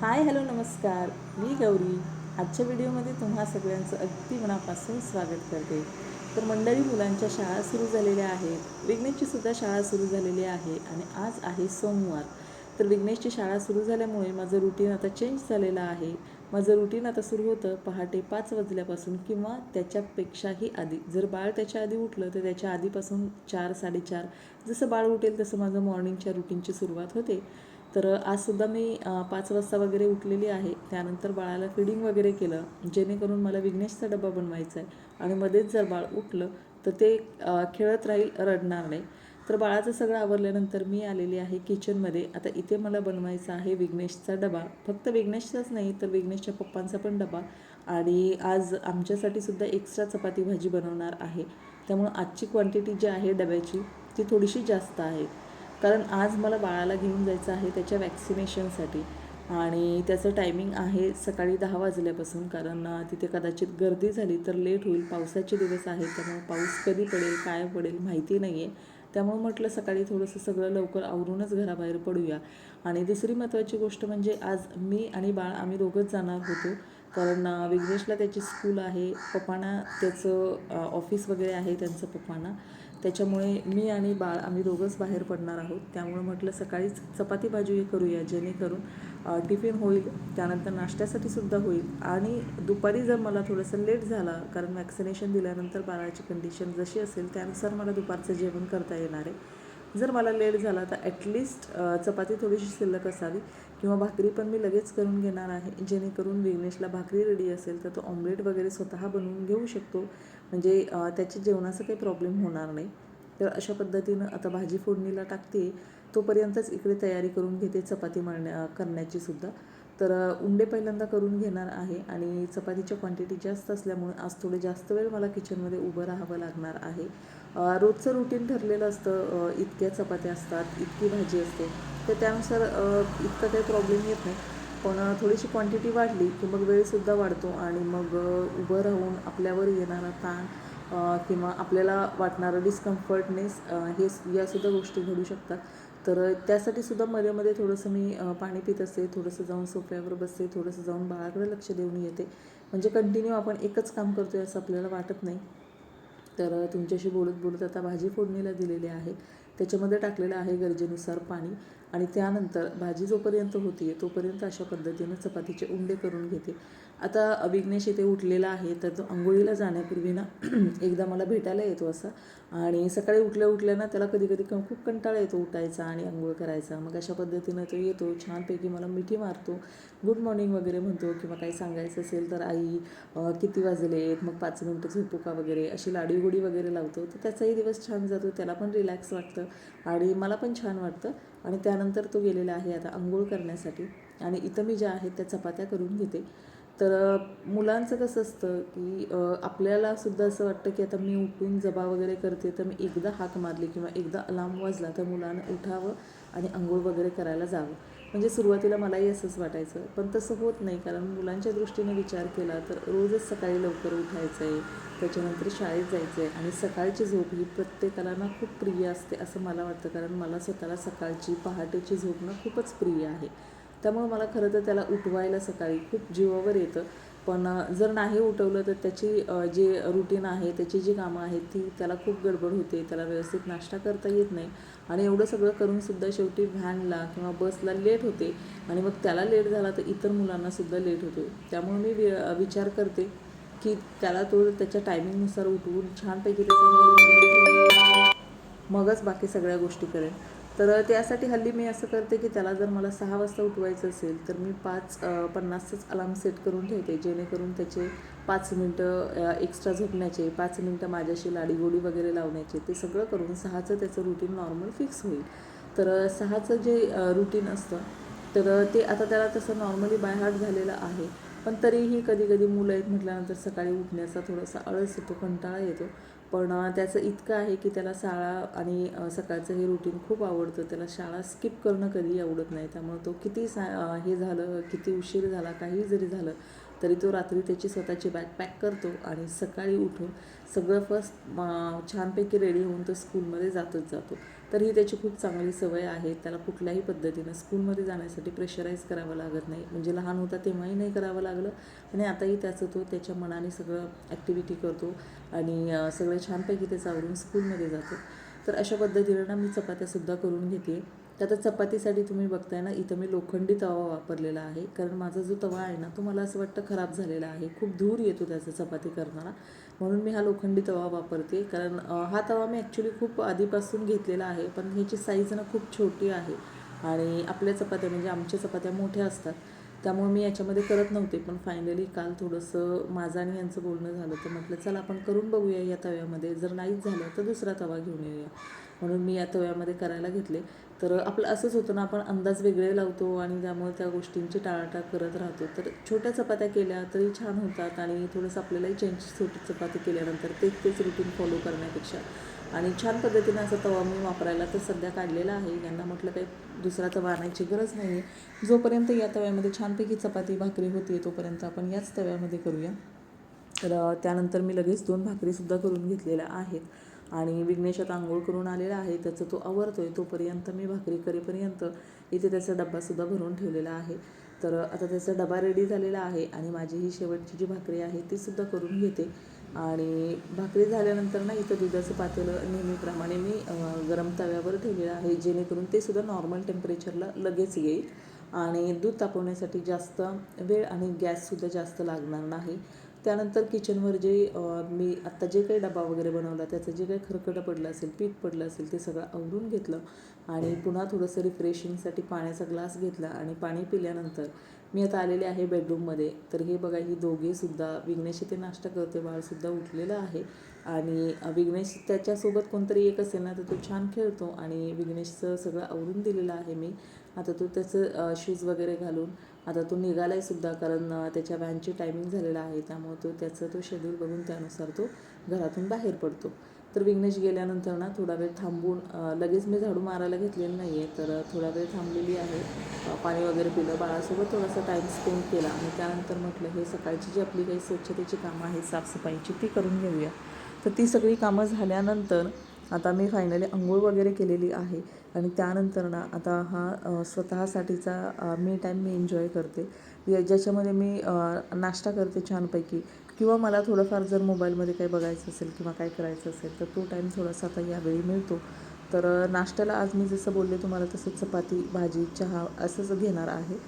Hi hello नमस्कार. मी गौरी. आजच्या व्हिडिओमध्ये तुम्हा सगळ्यांचं अगदी मनापासून स्वागत करते. तर मंडळी, मुलांच्या शाळा सुरू झालेल्या आहेत. विघ्नेशची सुद्धा शाळा सुरू झालेली आहे आणि आज आहे सोमवार. तर विघ्नेशची शाळा सुरू झाल्यामुळे माझं रुटीन आता चेंज झालेलं आहे. माझं रुटीन आता सुरू होतं पहाटे 5 वाजल्यापासून किंवा त्याच्यापेक्षाही आधी. जर बाळ त्याच्या आधी उठलं तर त्याच्या आधीपासून 4, 4:30 जसं बाळ उठेल तसं माझं मॉर्निंगच्या रुटीनची सुरुवात होते. तर आजसुद्धा मी 5 वाजता वगैरे उठलेली आहे. त्यानंतर बाळाला फीडिंग वगैरे केलं, जेणेकरून मला विघ्नेशचा डबा बनवायचा आहे आणि मध्येच जर बाळ उठलं तर ते खेळत राहील, रडणार नाही. तर बाळाचं सगळं आवरल्यानंतर मी आलेली आहे किचनमध्ये. आता इथे मला बनवायचा आहे विघ्नेशचा डबा. फक्त विघ्नेशचाच नाही तर विघ्नेशच्या पप्पांचा पण डबा. आणि आज आमच्यासाठी सुद्धा एक्स्ट्रा चपाती भाजी बनवणार आहे. त्यामुळं आजची क्वांटिटी जी आहे डब्याची ती थोडीशी जास्त आहे. कारण आज मला बाळाला घेऊन जायचं आहे त्याच्या वॅक्सिनेशनसाठी आणि त्याचं टायमिंग आहे सकाळी 10 वाजल्यापासून. कारण तिथे कदाचित गर्दी झाली तर लेट होईल. पावसाचे दिवस आहेत, त्यामुळे पाऊस कधी पडेल काय पडेल माहिती नाही आहे. त्यामुळे म्हटलं सकाळी थोडंसं सगळं लवकर आवरूनच घराबाहेर पडूया. आणि दुसरी महत्त्वाची गोष्ट म्हणजे आज मी आणि बाळ आम्ही दोघंच जाणार होतो. कारण विघ्नेशला त्याची स्कूल आहे, पप्पांना त्याचं ऑफिस वगैरे आहे त्यांचं पप्पांना. त्याच्यामुळे मी आणि बाळ आम्ही दोघंच बाहेर पडणार आहोत. त्यामुळे म्हटलं सकाळीच चपाती भाजी करूया, जेणेकरून टिफिन होईल, त्यानंतर नाश्त्यासाठी सुद्धा होईल. आणि दुपारी जर मला थोडंसं लेट झाला, कारण वॅक्सिनेशन दिल्यानंतर बाळाची कंडिशन जशी असेल त्यानुसार मला दुपारचं जेवण करता येणार आहे. जर मला लेट झाला तर ॲटलिस्ट चपाती थोडीशी शिल्लक असावी किंवा भाकरी पण मी लगेच करून घेणार आहे, जेणेकरून विघ्नेशला भाकरी रेडी असेल तर तो ऑमलेट वगैरे स्वतः बनवून घेऊ शकतो. म्हणजे त्याच्या जेवणाचा काही प्रॉब्लेम होणार नाही. तर अशा पद्धतीनं आता भाजी फोडणीला टाकते, तोपर्यंतच इकडे तयारी करून घेते चपाती करण्याची सुद्धा. तर उंडे पहिल्यांदा करून घेणार आहे आणि चपातीच्या क्वांटिटी जास्त असल्यामुळे आज थोडे जास्त वेळ मला किचनमध्ये उभं राहावं लागणार आहे. रोजचं रुटीन ठरलेलं असतं, इतक्या चपात्या असतात, इतकी भाजी असते, तर त्यानुसार इतका काही प्रॉब्लेम येत नाही. पण थोडीशी क्वांटिटी वाढली की मग वेळसुद्धा वाढतो आणि मग उभं राहून आपल्यावर येणारा ताण किंवा आपल्याला वाटणारं डिस्कम्फर्टनेस हे यासुद्धा गोष्टी घडू शकतात. तर त्यासाठी सुद्धा मध्ये मध्ये थोडंसं मी पाणी पित असते, थोडंसं जाऊन सोफ्यावर बसते, थोडंसं जाऊन बाळाकडे लक्ष देऊन येते. म्हणजे कंटिन्यू आपण एकच काम करतो आहे असं आपल्याला वाटत नाही. तर तुमच्याशी बोलत बोलत आता भाजी फोडणीला दिलेली आहे. त्याच्यामध्ये टाकलेलं आहे गरजेनुसार पाणी. आणि त्यानंतर भाजी जोपर्यंत होती आहे तोपर्यंत अशा पद्धतीनं चपातीचे उंडे करून घेते. आता विघ्नेश इथे उठलेला आहे, तर तो अंघोळीला जाण्यापूर्वी ना एकदा मला भेटायला येतो असा. आणि सकाळी उठल्या उठल्या ना त्याला कधी कधी खूप कंटाळा येतो उठायचा आणि अंघोळ करायचा. मग अशा पद्धतीनं तो येतो, छानपैकी मला मिठी मारतो, गुड मॉर्निंग वगैरे म्हणतो, किंवा काही सांगायचं असेल तर आई किती वाजलेत, मग 5 मिनटं झोपू का वगैरे अशी लाडीगोडी वगैरे लावतो. तर त्याचाही दिवस छान जातो, त्याला पण रिलॅक्स वाटतं आणि मला पण छान वाटतं. आणि त्यानंतर तो गेलेला आहे आता अंघोळ करण्यासाठी आणि इथं मी ज्या आहेत त्या चपात्या करून घेते. तर मुलांचं कसं असतं की आपल्यालासुद्धा असं वाटतं की आता मी उठून जबा वगैरे करते, तर मी एकदा हाक मारली किंवा एकदा अलार्म वाजला तर मुलानं उठावं आणि अंघोळ वगैरे करायला जावं. म्हणजे सुरुवातीला मलाही असंच वाटायचं, पण तसं होत नाही. कारण मुलांच्या दृष्टीने विचार केला तर रोजच सकाळी लवकर उठायचं आहे, त्याच्यानंतर शाळेत जायचं आहे आणि सकाळची झोप ही प्रत्येकाला ना खूप प्रिय असते असं मला वाटतं. कारण मला स्वतःला सकाळची पहाटेची झोप ना खूपच प्रिय आहे. त्यामुळे मला खरं तर त्याला उठवायला सकाळी खूप जीवावर येतं. पण जर नाही उठवलं तर त्याची जे रुटीन आहे, त्याची जी कामं आहेत ती त्याला खूप गडबड होते, त्याला व्यवस्थित नाश्ता करता येत नाही. आणि एवढं सगळं करूनसुद्धा शेवटी व्हॅनला किंवा बसला लेट होते आणि मग त्याला लेट झाला तर इतर मुलांनासुद्धा लेट होतो. त्यामुळे मी विचार करते की त्याला तो त्याच्या टायमिंगनुसार उठवून छानपैकी त्याचं मगच बाकी सगळ्या गोष्टी करेन. तर त्यासाठी हल्ली मी असं करते की त्याला जर मला 6 वाजता उठवायचं असेल तर मी 5:50च अलार्म सेट करून ठेवते, जेणेकरून त्याचे 5 मिनटं एक्स्ट्रा झोपण्याचे, 5 मिनटं माझ्याशी लाडीगोडी वगैरे लावण्याचे, ते सगळं करून 6चं त्याचं रुटीन नॉर्मल फिक्स होईल. तर 6चं जे रुटीन असतं तर ते आता त्याला तसं नॉर्मली बाय हार्ट झालेलं आहे. पण तरीही कधी कधी मुलं आहेत म्हटल्यानंतर सकाळी उठण्याचा थोडासा आळस येतो, कंटाळा येतो. पण त्याचं इतकं आहे की त्याला शाळा आणि सकाळचं हे रुटीन खूप आवडतं. त्याला शाळा स्किप करणं कधीही आवडत नाही. त्यामुळे तो किती हे झालं, किती उशीर झाला, काही जरी झालं तरी तो रात्री त्याची स्वतःची बॅग पॅक करतो आणि सकाळी उठून सगळं फर्स्ट छानपैकी रेडी होऊन तो स्कूलमध्ये जातच जातो. तर ही त्याची खूप चांगली सवय आहे. त्याला कुठल्याही पद्धतीनं स्कूलमध्ये जाण्यासाठी प्रेशराईज करावं लागत नाही. म्हणजे लहान होता तेव्हाही नाही करावं लागलं आणि आताही त्याचं तो त्याच्या मनाने सगळं ॲक्टिव्हिटी करतो आणि सगळे छानपैकी त्याचं आवरून स्कूलमध्ये जातो. तर अशा पद्धतीनं ना मी चपात्यासुद्धा करून घेते. तर आता चपातीसाठी तुम्ही बघताय ना, इथं मी लोखंडी तवा वापरलेला आहे. कारण माझा जो तवा आहे ना, तो मला असं वाटतं खराब झालेला आहे. खूप धूर येतो त्याचा चपाती करताना. म्हणून मी हा लोखंडी तवा वापरते. कारण हा तवा मी ॲक्च्युली खूप आधीपासून घेतलेला आहे, पण ह्याची साईज ना खूप छोटी आहे आणि आपल्या चपात्या म्हणजे आमच्या चपात्या मोठ्या असतात. त्यामुळे मी याच्यामध्ये करत नव्हते. पण फायनली काल थोडंसं माझं आणि यांचं बोलणं झालं, तर म्हटलं चला आपण करून बघूया या तव्यामध्ये. जर नाहीच झालं तर दुसरा तवा घेऊन येऊया. म्हणून मी या तव्यामध्ये करायला घेतले. तर आपलं असंच होतं ना, आपण अंदाज वेगळे लावतो आणि त्यामुळे त्या गोष्टींची टाळाटाळ करत राहतो. तर छोट्या चपात्या केल्या तरी छान होतात आणि थोडंसं आपल्यालाही चेंज, छोटी चपाती केल्यानंतर तेच रुटीन फॉलो करण्यापेक्षा आणि छान पद्धतीनं असा तवा मी वापरायला तर सध्या काढलेला आहे. यांना म्हटलं काही दुसरा तवा आणायची गरज नाही आहे. जोपर्यंत या तव्यामध्ये छानपैकी चपाती भाकरी होती तोपर्यंत आपण याच तव्यामध्ये करूया. तर त्यानंतर मी लगेच 2 भाकरीसुद्धा करून घेतलेल्या आहेत आणि विघ्नेश आता आंघोळ करून आलेला आहे. त्याचं तो आवरतो आहे. तोपर्यंत मी भाकरी करेपर्यंत इथे त्याचा डब्बासुद्धा भरून ठेवलेला आहे. तर आता त्याचा डबा रेडी झालेला आहे आणि माझी ही शेवटची जी भाकरी आहे तीसुद्धा करून घेते. आणि भाकरी झाल्यानंतर ना इथं दुधाचं पातेलं नेहमीप्रमाणे मी गरम तव्यावर ठेवलेलं आहे, जेणेकरून ते सुद्धा नॉर्मल टेम्परेचरला लगेच येईल आणि दूध तापवण्यासाठी जास्त वेळ आणि गॅससुद्धा जास्त लागणार नाही. त्यानंतर किचनवर जे मी आत्ता जे काही डबा वगैरे बनवला त्याचं जे काही खरकटं पडलं असेल, पीठ पडलं असेल ते सगळं आवरून घेतलं आणि पुन्हा थोडंसं रिफ्रेशिंगसाठी पाण्याचा ग्लास घेतला आणि पाणी पिल्यानंतर मी आता आलेले आहे बेडरूममध्ये. तर हे बघा, ही दोघेसुद्धा, विघ्नेश इथे नाश्ता करते, बाळसुद्धा उठलेलं आहे आणि विघ्नेश त्याच्यासोबत कोणतरी एक असेल ना तर तो छान खेळतो आणि विघ्नेशचं सगळं आवरून दिलेलं आहे मी. आता तो त्याचं शूज वगैरे घालून आता तो निघाला आहे सुद्धा, कारण त्याच्या व्हॅनची टायमिंग झालेला आहे. त्यामुळे तो शेड्यूल बघून त्यानुसार तो घरातून बाहेर पडतो. तर विघ्नेश गेल्यानंतर ना थोडा वेळ थांबून लगेच मी झाडू मारायला घेतलेलं नाही आहे, तर थोडा वेळ थांबलेली आहे. पाणी वगैरे पिलं, बाळासोबत थोडासा टाईम स्पेंड केला आणि त्यानंतर म्हटलं हे सकाळची जी आपली काही स्वच्छतेची कामं आहेत, साफसफाईची, ती करून घेऊया. तर ती सगळी कामं झाल्यानंतर आता मी फायनली अंघोळ वगैरे केलेली आहे आणि त्यानंतर ना आता हा स्वतःसाठीचा मी टाईम मी एन्जॉय करते, ज्याच्यामध्ये मी नाश्ता करते छानपैकी, किंवा मला थोडंफार जर मोबाईलमध्ये काही बघायचं असेल किंवा काय करायचं असेल तर तो टाईम थोडासा आता यावेळी मिळतो. तर नाश्त्याला आज मी जसं बोलले तुम्हाला तसं चपाती, भाजी, चहा असंच घेणार आहे.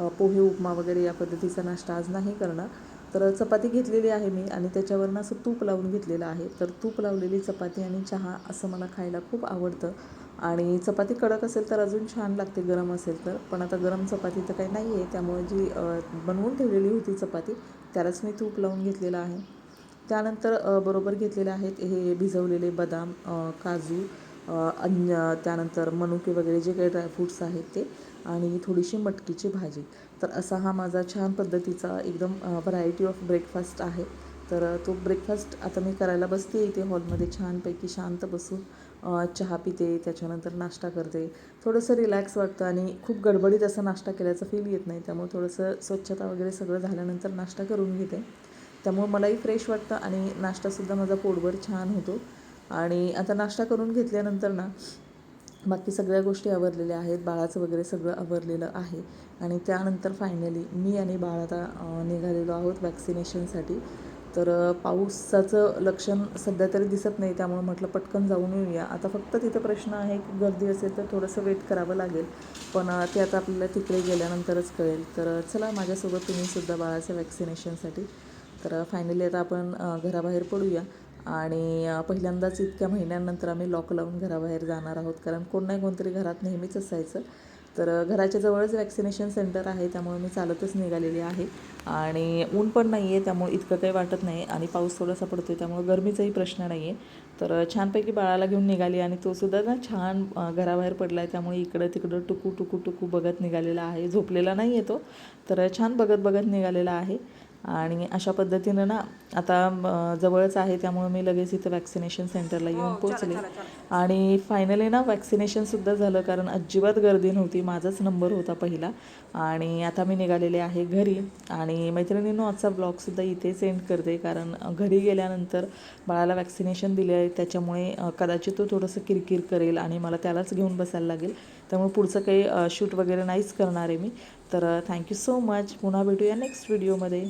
पोहे, उपमा वगैरे या पद्धतीचा नाश्ता आज नाही करणार. तर चपाती घेतलेली आहे मी आणि त्याच्यावरनं असं तूप लावून घेतलेलं आहे. तर तूप लावलेली चपाती आणि चहा असं मला खायला खूप आवडतं आणि चपाती कडक असेल तर अजून छान लागते गरम असेल तर. पण आता गरम चपाती तर काही नाही आहे, त्यामुळे जी बनवून ठेवलेली होती चपाती त्यालाच मी तूप लावून घेतलेलं आहे. त्यानंतर बरोबर घेतलेले आहेत हे भिजवलेले बदाम, काजू, त्यानंतर मनुके वगैरे जे काही ड्रायफ्रूट्स आहेत ते आणि थोडीशी मटकीची भाजी. तर असा हा माझा छान पद्धतीचा एकदम व्हरायटी ऑफ ब्रेकफास्ट आहे. तर तो ब्रेकफास्ट आता मी करायला बसते इथे हॉलमध्ये छानपैकी शांत बसून. चहा पिते, त्याच्यानंतर नाश्ता करते. थोडंसं रिलॅक्स वाटतं आणि खूप गडबडीत असा नाश्ता केल्याचं फील येत नाही. त्यामुळे थोडंसं स्वच्छता वगैरे सगळं झाल्यानंतर नाश्ता करून घेते. त्यामुळे मलाही फ्रेश वाटतं आणि नाश्तासुद्धा माझा पोटभर छान होतो. आणि आता नाश्ता करून घेतल्यानंतर ना बाकी सगळ्या गोष्टी आवरलेल्या आहेत, बाळाचं वगैरे सगळं आवरलेलं आहे आणि त्यानंतर फायनली मी आणि बाळ आता निघालेलो आहोत वॅक्सिनेशनसाठी. तर पावसाचं लक्षण सध्या तरी दिसत नाही, त्यामुळे म्हटलं पटकन जाऊन येऊया. आता फक्त तिथे प्रश्न आहे की गर्दी असेल तर थोडंसं वेट करावं लागेल, पण ते आता आपल्याला तिकडे गेल्यानंतरच कळेल. तर चला माझ्यासोबत तुम्हीसुद्धा बाळाच्या वॅक्सिनेशनसाठी. तर फायनली आता आपण घराबाहेर पडूया आणि पहिल्यांदाच इतक्या महिन्यानंतर आम्ही लॉक लावून घराबाहेर जाणार आहोत, कारण कोण नाही कोणतरी घरात नेहमीच असायचं. तर घराच्या जवळच वॅक्सिनेशन सेंटर आहे, त्यामुळे मी चालतच निघालेली आहे आणि ऊन पण नाही आहे, त्यामुळे इतकं काही वाटत नाही आणि पाऊस थोडासा पडतो आहे, त्यामुळे गरमीचाही प्रश्न नाही आहे. तर छानपैकी बाळाला घेऊन निघाली आणि तोसुद्धा ना छान घराबाहेर पडला आहे, त्यामुळे इकडं तिकडं टुकू टुकू टुकू बघत निघालेला आहे. झोपलेला नाही आहे तो, तर छान बघत बघत निघालेला आहे. आणि अशा पद्धतीनं ना आता जवळच आहे, त्यामुळे मी लगेच इथं वॅक्सिनेशन सेंटरला येऊन पोचले आणि फायनली ना वॅक्सिनेशनसुद्धा झालं, कारण अजिबात गर्दी नव्हती. माझाच नंबर होता पहिला आणि आता मी निघालेले आहे घरी. आणि मैत्रिणींनो, आजचा ब्लॉगसुद्धा इथे सेंड करते, कारण घरी गेल्यानंतर बाळाला वॅक्सिनेशन दिले आहे, त्याच्यामुळे कदाचित तो थोडंसं किरकिर करेल आणि मला त्यालाच घेऊन बसायला लागेल. त्यामुळे पुढचं काही शूट वगैरे नाहीच करणार आहे मी. तर थँक्यू सो मच. पुन्हा भेटूया नेक्स्ट व्हिडिओमध्ये.